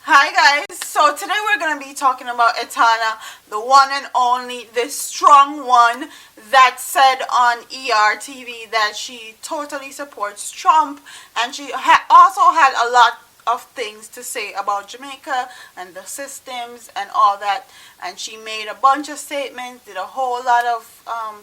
Hi guys, so today we're going to be talking about Etana, the one and only, the strong one that said on ER TV that she totally supports Trump, and she also had a lot of things to say about Jamaica and the systems and all that, and she made a bunch of statements, did a whole lot of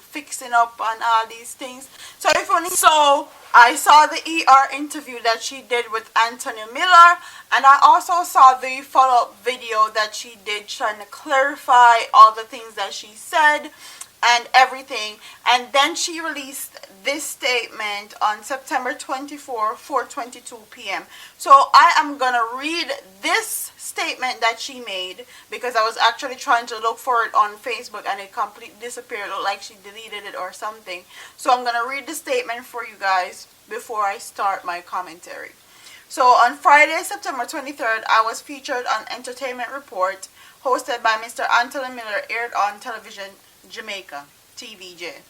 fixing up on all these things. So I saw the ER interview that she did with Antony Miller, and I also saw the follow-up video that she did trying to clarify all the things that she said and everything. And then she released this statement on September 24, 4:22 p.m. So I am going to read this statement that she made because I was actually trying to look for it on Facebook and it completely disappeared. It looked like she deleted it or something. So I'm going to read the statement for you guys before I start my commentary. So on Friday, September 23rd, I was featured on Entertainment Report, hosted by Mr. Antony Miller, aired on television Jamaica, TVJ.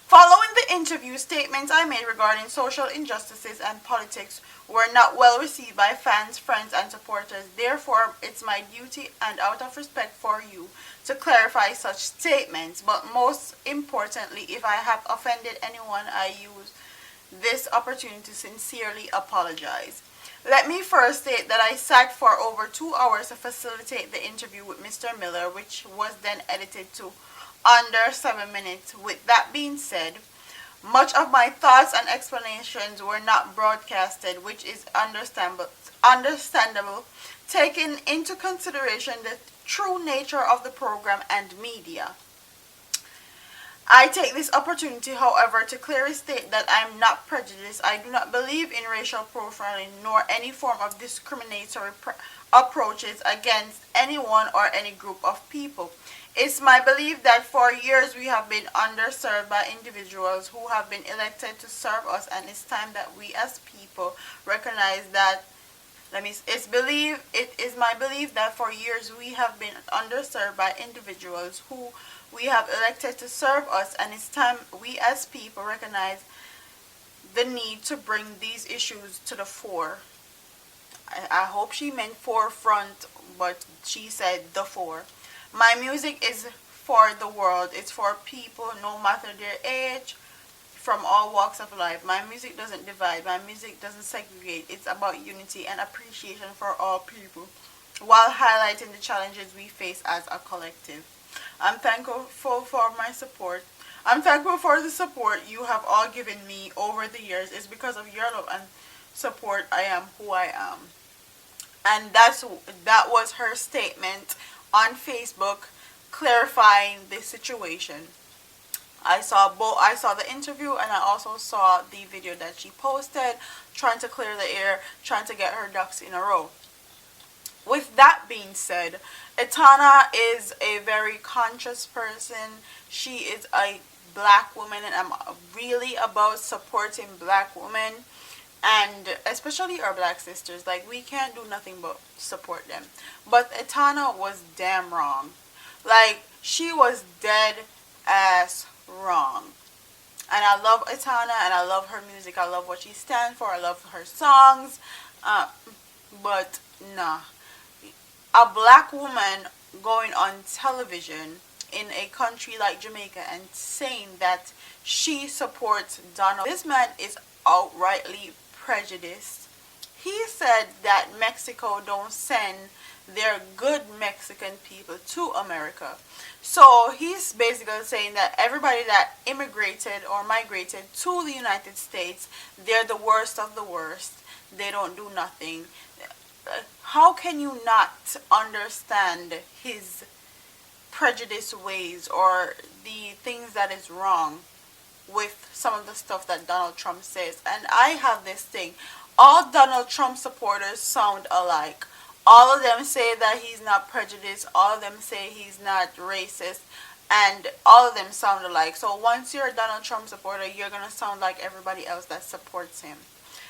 Following the interview, statements I made regarding social injustices and politics were not well received by fans, friends, and supporters. Therefore, it's my duty and out of respect for you to clarify such statements. But most importantly, if I have offended anyone, I use this opportunity to sincerely apologize. Let me first state that I sat for over 2 hours to facilitate the interview with Mr. Miller, which was then edited to under 7 minutes. With that being said, much of my thoughts and explanations were not broadcasted, which is understandable, taking into consideration the true nature of the program and media. I take this opportunity, however, to clearly state that I am not prejudiced. I do not believe in racial profiling nor any form of discriminatory approaches against anyone or any group of people. It's my belief that for years we have been underserved by individuals who have been elected to serve us, and it's time that we as people recognize that. It is my belief that for years we have been underserved by individuals who we have elected to serve us, and it's time we as people recognize the need to bring these issues to the fore. I hope she meant forefront, but she said the fore. My music is for the world. It's for people no matter their age, from all walks of life. My music doesn't divide. My music doesn't segregate. It's about unity and appreciation for all people, while highlighting the challenges we face as a collective. I'm thankful for my support. I'm thankful for the support you have all given me over the years. It's because of your love and support I am who I am. And that was her statement on Facebook clarifying the situation. I saw the interview, and I also saw the video that she posted trying to clear the air, trying to get her ducks in a row. With that being said, Etana is a very conscious person. She is a black woman, and I'm really about supporting black women, and especially our black sisters. Like, we can't do nothing but support them. But Etana was damn wrong. Like, she was dead ass wrong. And I love Etana, and I love her music. I love what she stands for. I love her songs. But nah. A black woman going on television in a country like Jamaica and saying that she supports Donald. This man is outrightly prejudiced. He said that Mexico don't send their good Mexican people to America. So he's basically saying that everybody that immigrated or migrated to the United States, they're the worst of the worst. They don't do nothing. How can you not understand his prejudiced ways or the things that is wrong with some of the stuff that Donald Trump says? And I have this thing. All Donald Trump supporters sound alike. All of them say that he's not prejudiced. All of them say he's not racist. And all of them sound alike. So once you're a Donald Trump supporter, you're going to sound like everybody else that supports him.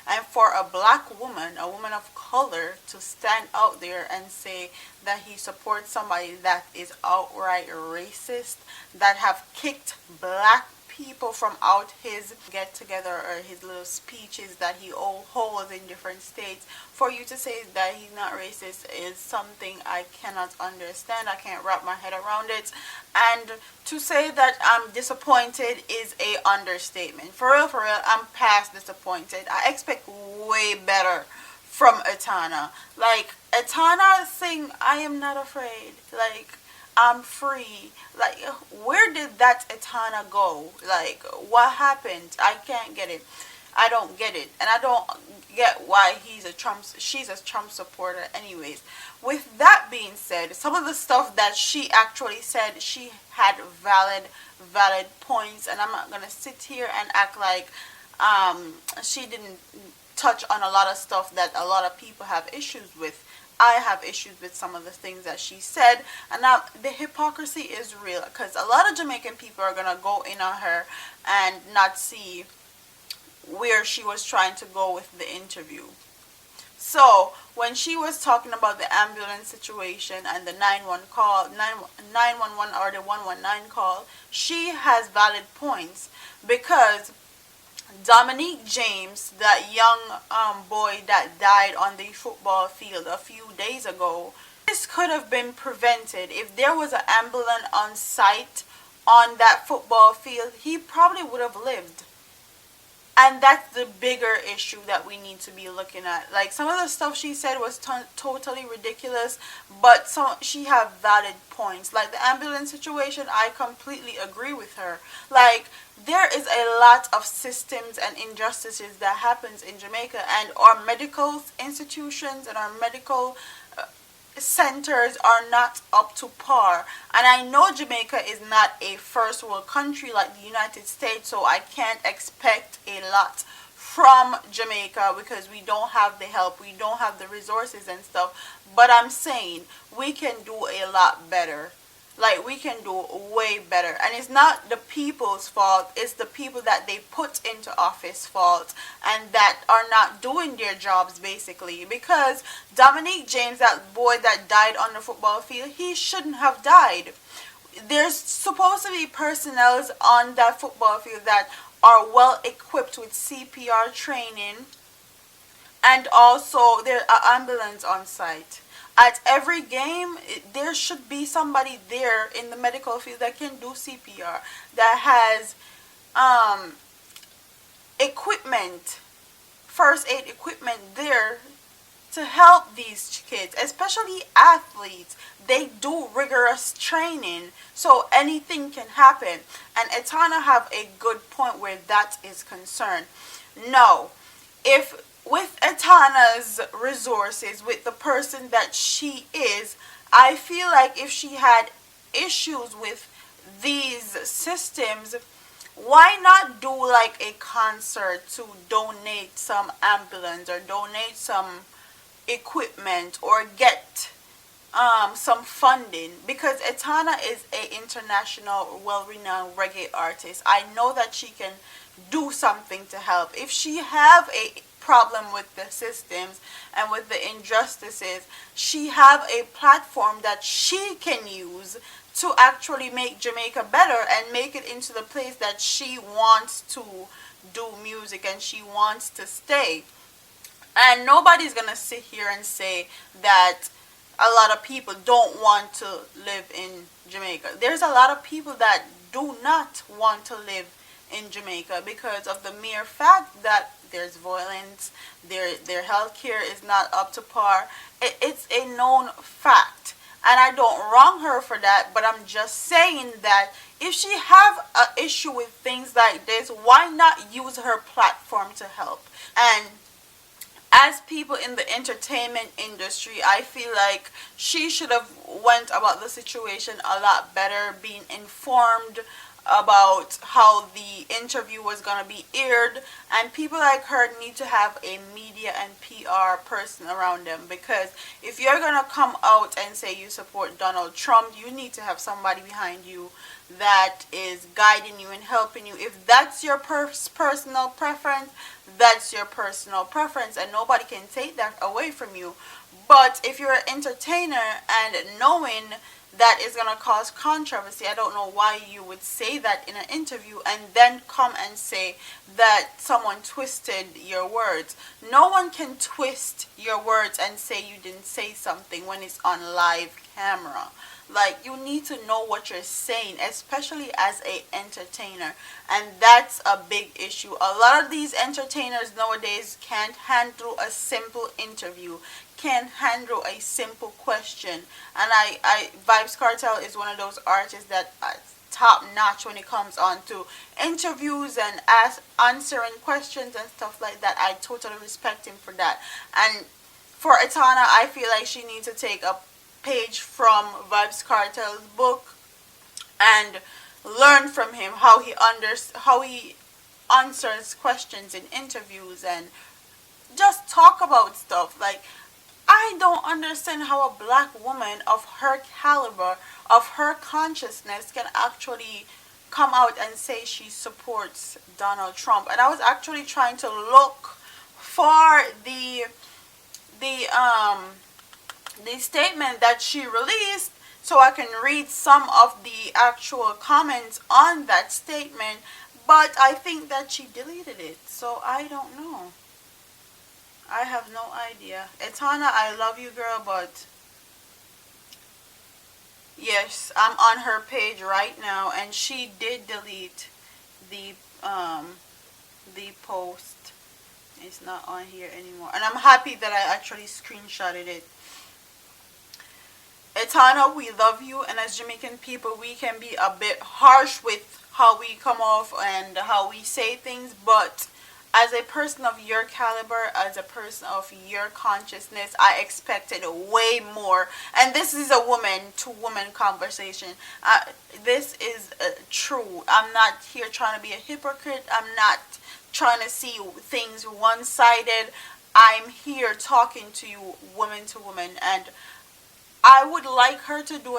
And for a black woman, a woman of color, to stand out there and say that he supports somebody that is outright racist, that have kicked black people from out his get together or his little speeches that he holds in different states, for you to say that he's not racist is something I cannot understand. I can't wrap my head around it. And to say that I'm disappointed is a understatement. For real, I'm past disappointed. I expect way better from Etana. Like, Etana sing, I am not afraid. Like, I'm free. Like, where did that Etana go? Like, what happened? I can't get it. I don't get it. And I don't get why she's a Trump supporter anyways. With that being said, some of the stuff that she actually said, she had valid points, and I'm not going to sit here and act like she didn't touch on a lot of stuff that a lot of people have issues with. I have issues with some of the things that she said, and now the hypocrisy is real, because a lot of Jamaican people are going to go in on her and not see where she was trying to go with the interview. So when she was talking about the ambulance situation and the 911 call, 911 or the 119 call, she has valid points, because Dominique James, that young boy that died on the football field a few days ago, this could have been prevented if there was an ambulance on site on that football field. He probably would have lived. And that's the bigger issue that we need to be looking at. Like, some of the stuff she said was totally ridiculous, but she have valid points. Like the ambulance situation, I completely agree with her. Like, there is a lot of systems and injustices that happens in Jamaica, and our medical institutions and our medical centers are not up to par. And I know Jamaica is not a first world country like the United States, so I can't expect a lot from Jamaica because we don't have the help, we don't have the resources and stuff. But I'm saying we can do a lot better. Like, we can do way better. And it's not the people's fault, it's the people that they put into office fault and that are not doing their jobs, basically. Because Dominique James, that boy that died on the football field, he shouldn't have died. There's supposed to be personnel on that football field that are well equipped with CPR training, and also there are ambulance on site. At every game, there should be somebody there in the medical field that can do CPR, that has equipment, first aid equipment there to help these kids, especially athletes. They do rigorous training, so anything can happen. And Etana have a good point where that is concerned. No, if with Etana's resources, with the person that she is, I feel like if she had issues with these systems, why not do like a concert to donate some ambulance or donate some equipment or get some funding? Because Etana is a international, well-renowned reggae artist. I know that she can do something to help. If she have a problem with the systems and with the injustices, she have a platform that she can use to actually make Jamaica better and make it into the place that she wants to do music and she wants to stay. And nobody's gonna sit here and say that a lot of people don't want to live in Jamaica. There's a lot of people that do not want to live in Jamaica because of the mere fact that there's violence, their health care is not up to par. It's a known fact, and I don't wrong her for that, but I'm just saying that if she have an issue with things like this, why not use her platform to help? And as people in the entertainment industry, I feel like she should have went about the situation a lot better, being informed about how the interview was going to be aired, and people like her need to have a media and PR person around them, because if you're going to come out and say you support Donald Trump, you need to have somebody behind you that is guiding you and helping you. If that's your personal preference, that's your personal preference, and nobody can take that away from you. But if you're an entertainer and knowing that is going to cause controversy. I don't know why you would say that in an interview and then come and say that someone twisted your words. No one can twist your words and say you didn't say something when it's on live camera. Like, you need to know what you're saying, especially as a entertainer, and that's a big issue. A lot of these entertainers nowadays can't handle a simple interview, can't handle a simple question. And I Vibes Cartel is one of those artists that top notch when it comes on to interviews and answering questions and stuff like that. I totally respect him for that. And for Etana, I feel like she needs to take a page from Vibes Cartel's book and learn from him how he answers questions in interviews and just talk about stuff. Like, I don't understand how a black woman of her caliber, of her consciousness, can actually come out and say she supports Donald Trump. And I was actually trying to look for the statement that she released so I can read some of the actual comments on that statement, but I think that she deleted it, so I don't know. I have no idea. Etana, I love you, girl, but yes, I'm on her page right now, and she did delete the post. It's not on here anymore, and I'm happy that I actually screenshotted it. Etana, we love you, and as Jamaican people, we can be a bit harsh with how we come off and how we say things, but as a person of your caliber, as a person of your consciousness, I expected way more. And this is a woman-to-woman conversation. This is true. I'm not here trying to be a hypocrite. I'm not trying to see things one-sided. I'm here talking to you woman to woman, and I would like her to do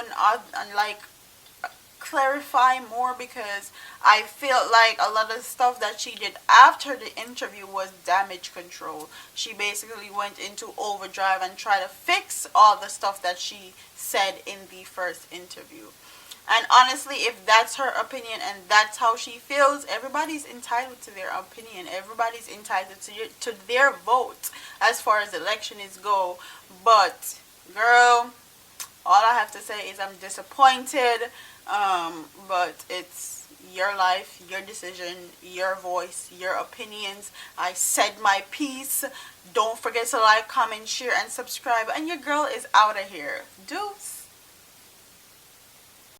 clarify more, because I feel like a lot of stuff that she did after the interview was damage control. She basically went into overdrive and tried to fix all the stuff that she said in the first interview. And honestly, if that's her opinion and that's how she feels, everybody's entitled to their opinion. Everybody's entitled to their vote as far as elections go. But girl, all I have to say is I'm disappointed. But it's your life, your decision, your voice, your opinions. I said my piece. Don't forget to like, comment, share, and subscribe. And your girl is out of here. Deuce.